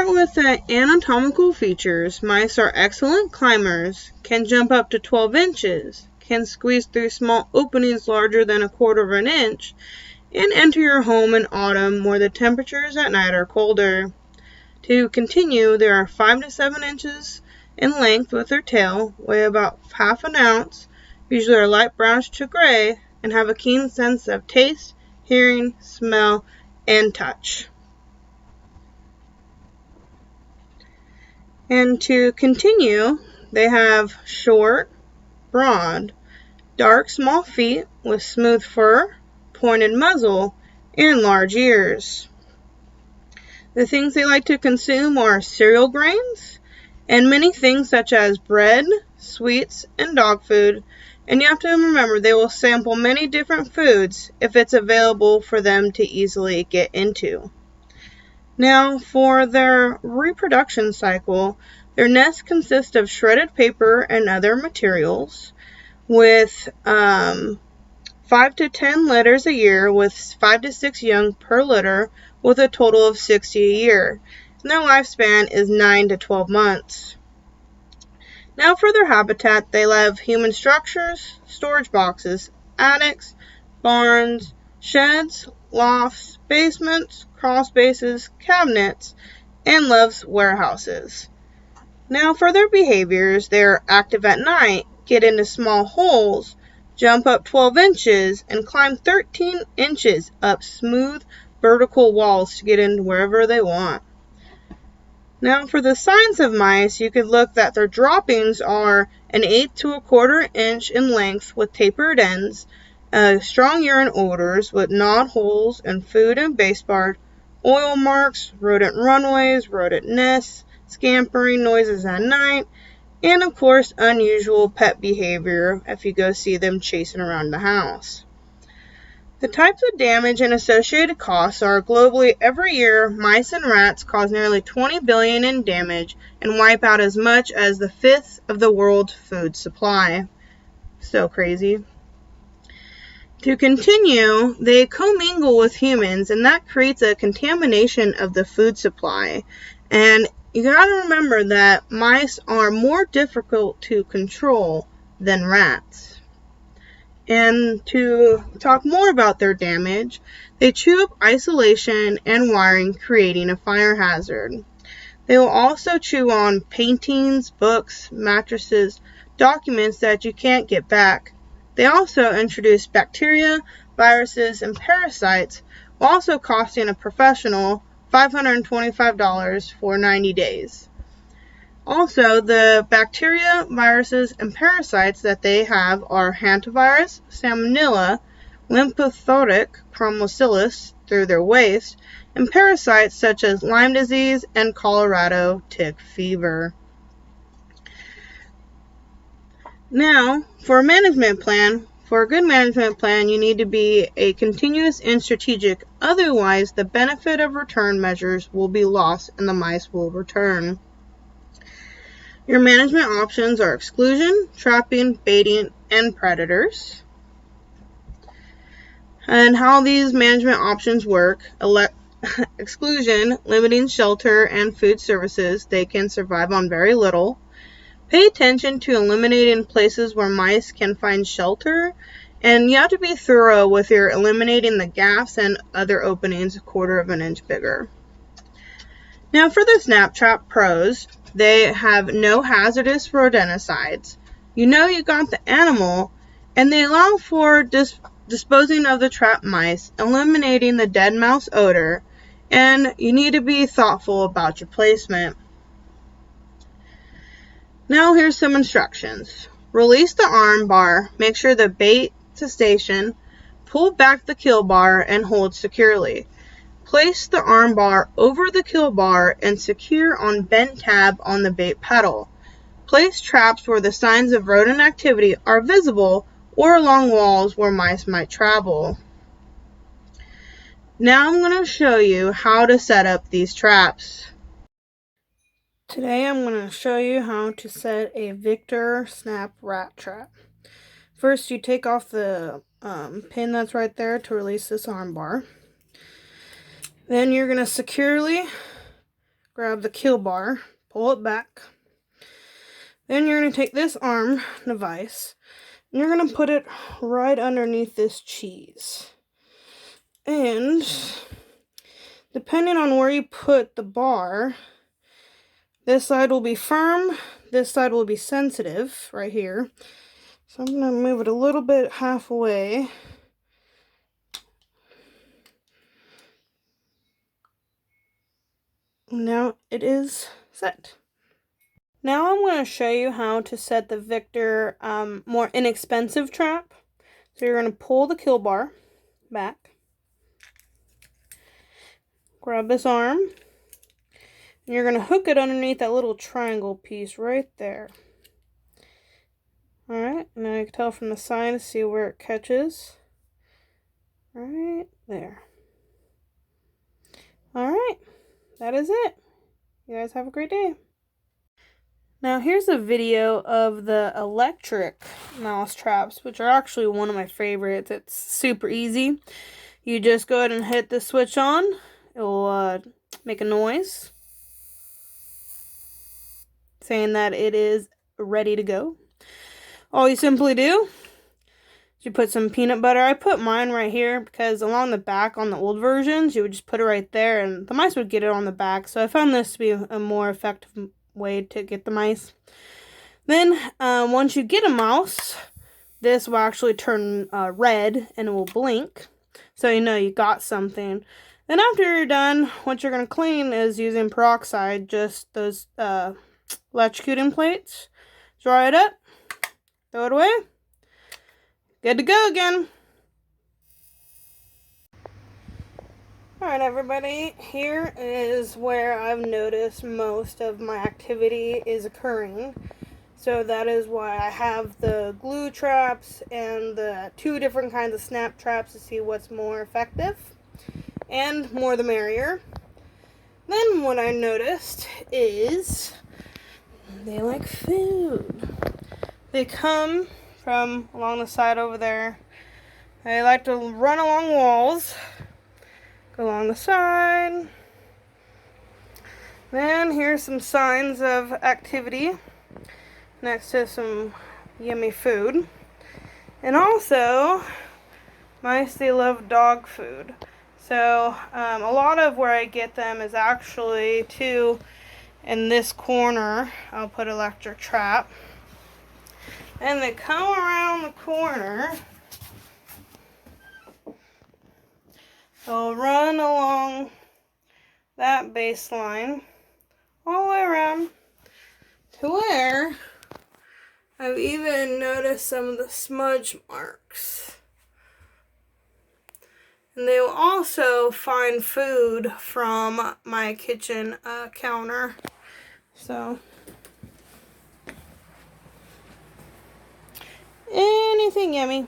start with the anatomical features. Mice are excellent climbers, can jump up to 12 inches, can squeeze through small openings larger than 1/4 of an inch, and enter your home in autumn where the temperatures at night are colder. To continue, they are 5 to 7 inches in length with their tail, weigh about half an ounce, usually are light brownish to gray, and have a keen sense of taste, hearing, smell, and touch. And to continue, they have short, broad, dark small feet with smooth fur, pointed muzzle, and large ears. The things they like to consume are cereal grains and many things such as bread, sweets, and dog food. And you have to remember they will sample many different foods if it's available for them to easily get into. Now, for their reproduction cycle, their nests consist of shredded paper and other materials with 5 to 10 litters a year with 5 to 6 young per litter with a total of 60 a year. And their lifespan is 9 to 12 months. Now for their habitat, they love human structures, storage boxes, attics, barns, sheds, lofts, basements, crawl spaces, cabinets, and loves warehouses. Now for their behaviors, they are active at night, get into small holes, jump up 12 inches, and climb 13 inches up smooth vertical walls to get into wherever they want. Now for the signs of mice, you could look that their droppings are 1/8 to 1/4 inch in length with tapered ends, strong urine odors with gnawed holes in food and base bar, oil marks, rodent runways, rodent nests, scampering noises at night, and of course unusual pet behavior if you go see them chasing around the house. The types of damage and associated costs are globally every year mice and rats cause nearly 20 billion in damage and wipe out as much as 1/5 of the world's food supply. So crazy. To continue, they commingle with humans and that creates a contamination of the food supply. And you gotta remember that mice are more difficult to control than rats. And to talk more about their damage, they chew up isolation and wiring, creating a fire hazard. They will also chew on paintings, books, mattresses, documents that you can't get back. They also introduce bacteria, viruses, and parasites, while also costing a professional $525 for 90 days. Also, the bacteria, viruses, and parasites that they have are hantavirus, salmonella, lymphocytic chromocillus through their waste, and parasites such as Lyme disease and Colorado tick fever. Now, for a management plan, for a good management plan, you need to be a continuous and strategic. Otherwise, the benefit of return measures will be lost and the mice will return. Your management options are exclusion, trapping, baiting, and predators. And how these management options work: exclusion, limiting shelter and food services. They can survive on very little. Pay attention to eliminating places where mice can find shelter, and you have to be thorough with your eliminating the gaps and other openings 1/4 of an inch bigger. Now for the snap trap pros, they have no hazardous rodenticides. You know you got the animal, and they allow for disposing of the trapped mice, eliminating the dead mouse odor, and you need to be thoughtful about your placement. Now here's some instructions. Release the arm bar, make sure the bait to station, pull back the kill bar, and hold securely. Place the arm bar over the kill bar and secure on bent tab on the bait pedal. Place traps where the signs of rodent activity are visible or along walls where mice might travel. Now I'm going to show you how to set up these traps. Today I'm going to show you how to set a Victor snap rat trap. First, you take off the pin that's right there to release this arm bar. Then you're going to securely grab the kill bar, pull it back. Then you're going to take this arm device, and you're going to put it right underneath this cheese. And depending on where you put the bar, this side will be firm, this side will be sensitive, right here. So I'm going to move it a little bit halfway. Now it is set. Now I'm going to show you how to set the Victor more inexpensive trap. So you're going to pull the kill bar back. Grab this arm. And you're going to hook it underneath that little triangle piece right there. Alright, now you can tell from the side to see where it catches. Right there. Alright, that is it. You guys have a great day. Now here's a video of the electric mouse traps, which are actually one of my favorites. It's super easy. You just go ahead and hit the switch on. It will make a noise saying that it is ready to go. All you simply do is you put some peanut butter. I put mine right here because along the back on the old versions, you would just put it right there and the mice would get it on the back. So I found this to be a more effective way to get the mice. Then once you get a mouse, this will actually turn red and it will blink. So you know you got something. Then after you're done, what you're going to clean is using peroxide, just those electrocuting plates. Dry it up. Throw it away. Good to go again. Alright everybody, here is where I've noticed most of my activity is occurring. So that is why I have the glue traps and the 2 different kinds of snap traps to see what's more effective. And more the merrier. Then what I noticed is they like food. They come from along the side over there. They like to run along walls, go along the side. Then here's some signs of activity next to some yummy food. And also, mice, they love dog food. So a lot of where I get them is actually in this corner. I'll put electric trap. And they come around the corner. They'll run along that baseline all the way around to where I've even noticed some of the smudge marks. And they will also find food from my kitchen counter. So anything yummy.